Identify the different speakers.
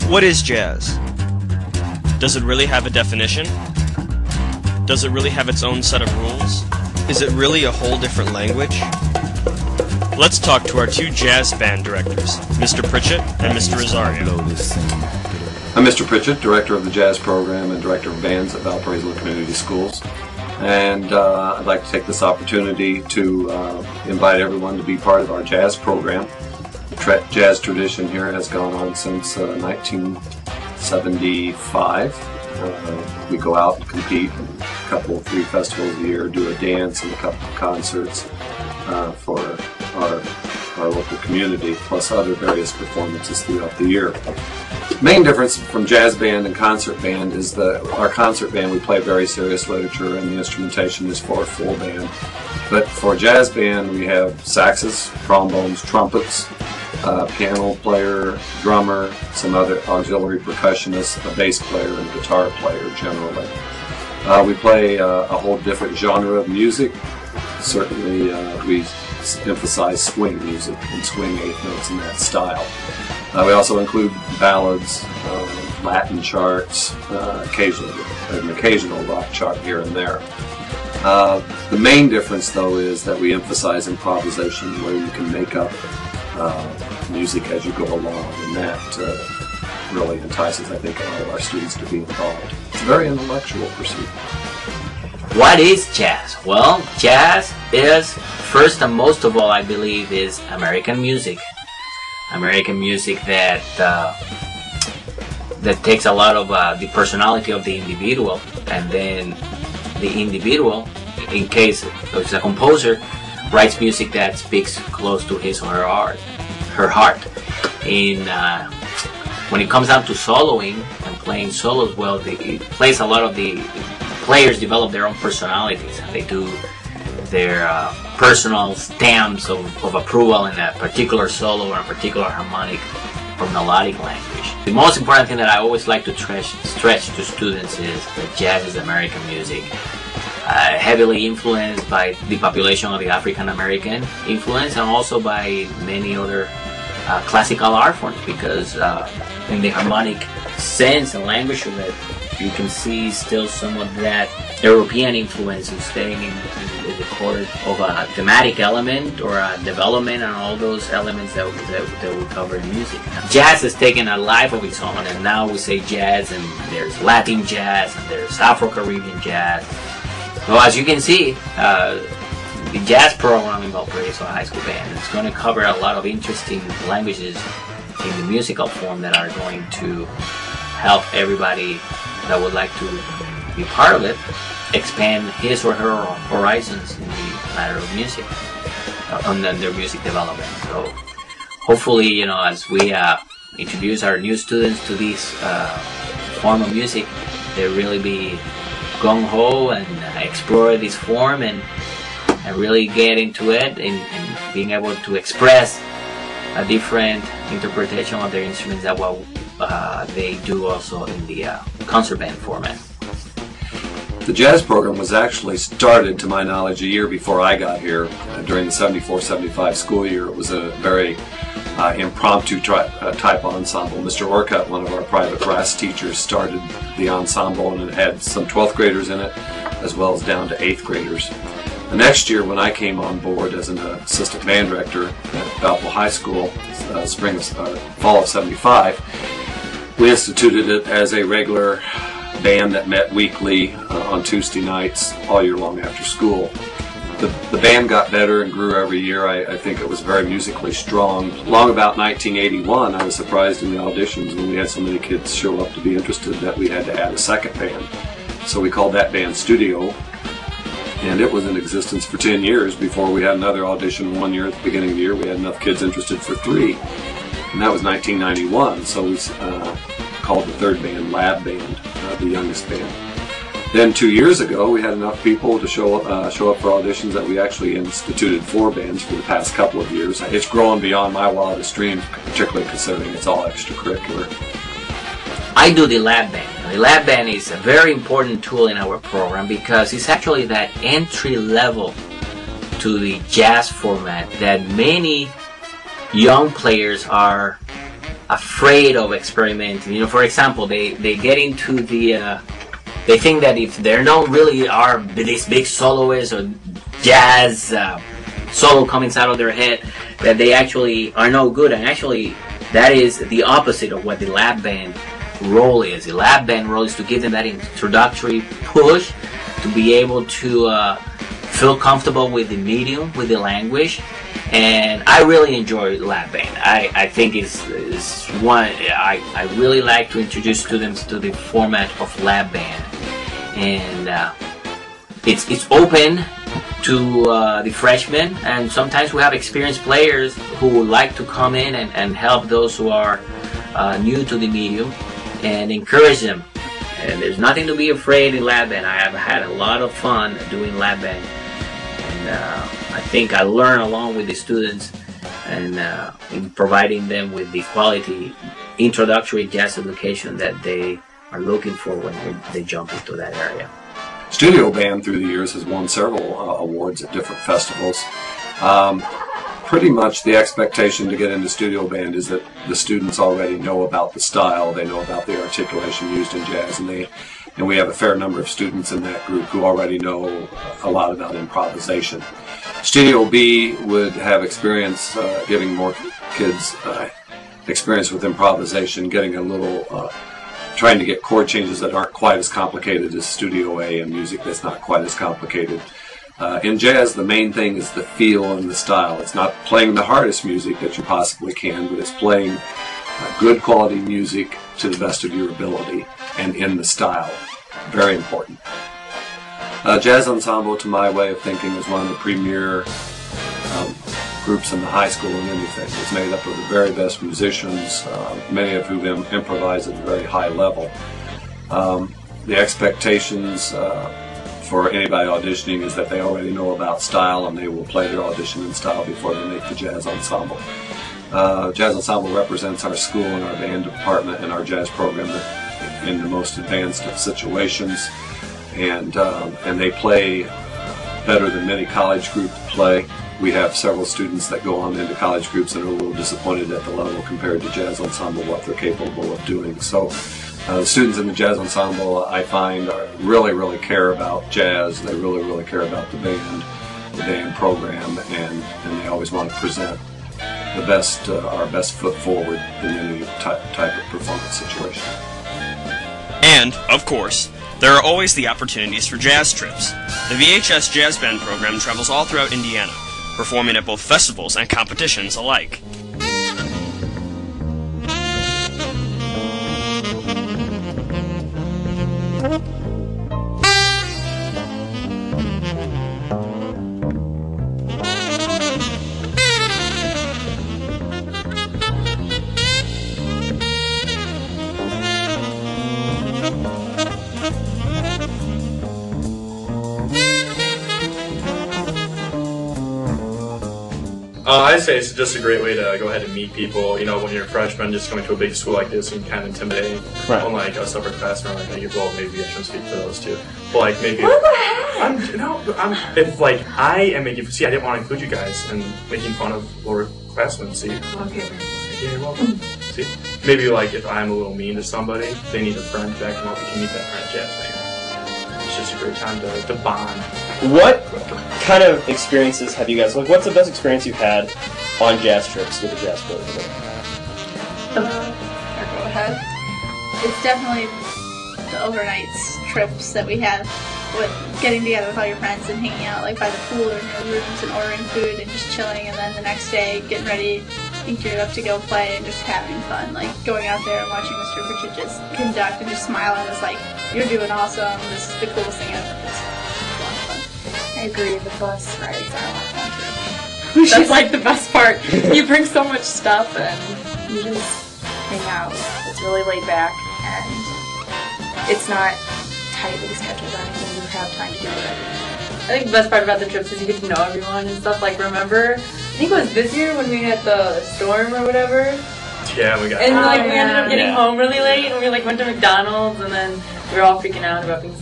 Speaker 1: What is jazz? Does it really have a definition? Does it really have its own set of rules? Is it really a whole different language? Let's talk to our two jazz band directors, Mr. Pritchett and Mr. Rosario.
Speaker 2: I'm Mr. Pritchett, Director of the Jazz Program and Director of Bands at Valparaiso Community Schools. And I'd like to take this opportunity to invite everyone to be part of our jazz program. The jazz tradition here has gone on since 1975. We go out and compete in a couple, 3 festivals a year, do a dance and a couple of concerts for our local community, plus other various performances throughout the year. The main difference from jazz band and concert band is that our concert band, we play very serious literature and the instrumentation is for a full band. But for jazz band, we have saxes, trombones, trumpets, piano player, drummer, some other auxiliary percussionists, a bass player, and a guitar player generally. We play a whole different genre of music. Certainly we emphasize swing music and swing 8 notes in that style. We also include ballads, Latin charts, an occasional rock chart here and there. The main difference though is that we emphasize improvisation, where you can make up music as you go along, and that really entices, I think, all of our students to be involved. It's a very intellectual pursuit.
Speaker 3: What is jazz? Well, jazz is, first and most of all, I believe, is American music. American music that takes a lot of the personality of the individual, and then the individual, in case it's a composer, writes music that speaks close to his or her heart. When it comes down to soloing and playing solos, well, it plays a lot of the players develop their own personalities. They do their personal stamps of approval in a particular solo or a particular harmonic or melodic language. The most important thing that I always like to stretch to students is that jazz is American music. Heavily influenced by the population of the African American influence, and also by many other classical art forms, because in the harmonic sense and language of it, you can see still some of that European influence is staying in the core of a thematic element or a development, and all those elements that we cover in music. Jazz has taken a life of its own, and now we say jazz, and there's Latin jazz, and there's Afro-Caribbean jazz. Well, as you can see, the jazz program in Valparaiso High School Band is going to cover a lot of interesting languages in the musical form that are going to help everybody that would like to be part of it expand his or her horizons in the matter of music, on their music development. So hopefully, as we introduce our new students to this form of music, they really be gung-ho and explore this form and really get into it, and being able to express a different interpretation of their instruments that what they do also in the concert band format.
Speaker 2: The jazz program was actually started, to my knowledge, a year before I got here, during the 74-75 school year. It was a very impromptu type ensemble. Mr. Orcutt, one of our private brass teachers, started the ensemble, and it had some 12th graders in it, as well as down to 8th graders. The next year, when I came on board as an assistant band director at Valpo High School, fall of '75, we instituted it as a regular band that met weekly on Tuesday nights all year long after school. The band got better and grew every year. I think it was very musically strong. Long about 1981, I was surprised in the auditions when we had so many kids show up to be interested that we had to add a second band. So we called that band Studio, and it was in existence for 10 years before we had another audition. One year at the beginning of the year, we had enough kids interested for 3, and that was 1991. So we called the third band Lab Band, the youngest band. Then 2 years ago, we had enough people to show up for auditions that we actually instituted 4 bands for the past couple of years. It's grown beyond my wildest dreams, particularly considering it's all extracurricular.
Speaker 3: I do the lab band. The lab band is a very important tool in our program because it's actually that entry level to the jazz format that many young players are afraid of experimenting. You know, for example, they get into the they think that if they don't really are these big soloists or jazz solo coming out of their head, that they actually are no good. And actually, that is the opposite of what the lab band role is. The lab band role is to give them that introductory push to be able to feel comfortable with the medium, with the language. And I really enjoy lab band. I think it's one I really like to introduce students to the format of lab band, and it's open to the freshmen, and sometimes we have experienced players who would like to come in and help those who are new to the medium and encourage them. And there's nothing to be afraid in lab band. I have had a lot of fun doing lab band, and I think I learn along with the students and in providing them with the quality introductory jazz education that they are looking for when they jump into that area.
Speaker 2: Studio band through the years has won several awards at different festivals. Pretty much the expectation to get into studio band is that the students already know about the style, they know about the articulation used in jazz, and we have a fair number of students in that group who already know a lot about improvisation. Studio B would have experience giving more kids experience with improvisation, getting a little trying to get chord changes that aren't quite as complicated as Studio A, and music that's not quite as complicated. In jazz, the main thing is the feel and the style. It's not playing the hardest music that you possibly can, but it's playing good quality music to the best of your ability and in the style. Very important. Jazz Ensemble, to my way of thinking, is one of the premier groups in the high school in anything. It's made up of the very best musicians, many of whom improvise at a very high level. The expectations for anybody auditioning is that they already know about style, and they will play their audition in style before they make the Jazz Ensemble. Jazz Ensemble represents our school and our band department and our jazz program in the most advanced of situations, and they play better than many college groups play. We have several students that go on into college groups and are a little disappointed at the level compared to Jazz Ensemble, what they're capable of doing. So the students in the Jazz Ensemble, I find, really, really care about jazz. They really, really care about the band program, and they always want to present the best, our best foot forward in any type of performance situation.
Speaker 1: And, of course, there are always the opportunities for jazz trips. The VHS Jazz Band program travels all throughout Indiana, performing at both festivals and competitions alike.
Speaker 4: I'd say it's just a great way to go ahead and meet people. You know, when you're a freshman, just coming to a big school like this can be kind of intimidating.
Speaker 5: Right.
Speaker 4: Unlike us upperclassmen, like maybe, well, maybe I shouldn't speak for those two. But like maybe, if like I am making, see, I didn't want to include you guys and making fun of lower classmen. See.
Speaker 6: Okay.
Speaker 4: Yeah, you're welcome. See, maybe like if I'm a little mean to somebody, they need a friend to back them up. We can meet that friend jazz band. It's just a great time to bond.
Speaker 5: What kind of experiences have you guys, like, what's the best experience you've had on jazz trips with the jazz program?
Speaker 6: Go ahead.
Speaker 7: It's definitely the overnight trips that we have with getting together with all your friends and hanging out like by the pool or in your rooms and ordering food and just chilling, and then the next day getting ready and geared up to go play and just having fun. Like going out there and watching Mr. Pritchett just conduct and just smile at us like, you're doing awesome, this is the coolest thing ever. It's a lot of fun.
Speaker 6: I agree, the bus rides are a lot of fun too. That's like the best part. You bring so much stuff and you just hang out. It's really laid back and it's not tightly scheduled or anything. You have time to do whatever.
Speaker 8: I think the best part about the trips is you get to know everyone and stuff. Like, remember, I think it was this year when we had the storm or whatever.
Speaker 4: Yeah, we got.
Speaker 8: And we ended up getting home really late, and we like went to McDonald's, and then we were all freaking out about being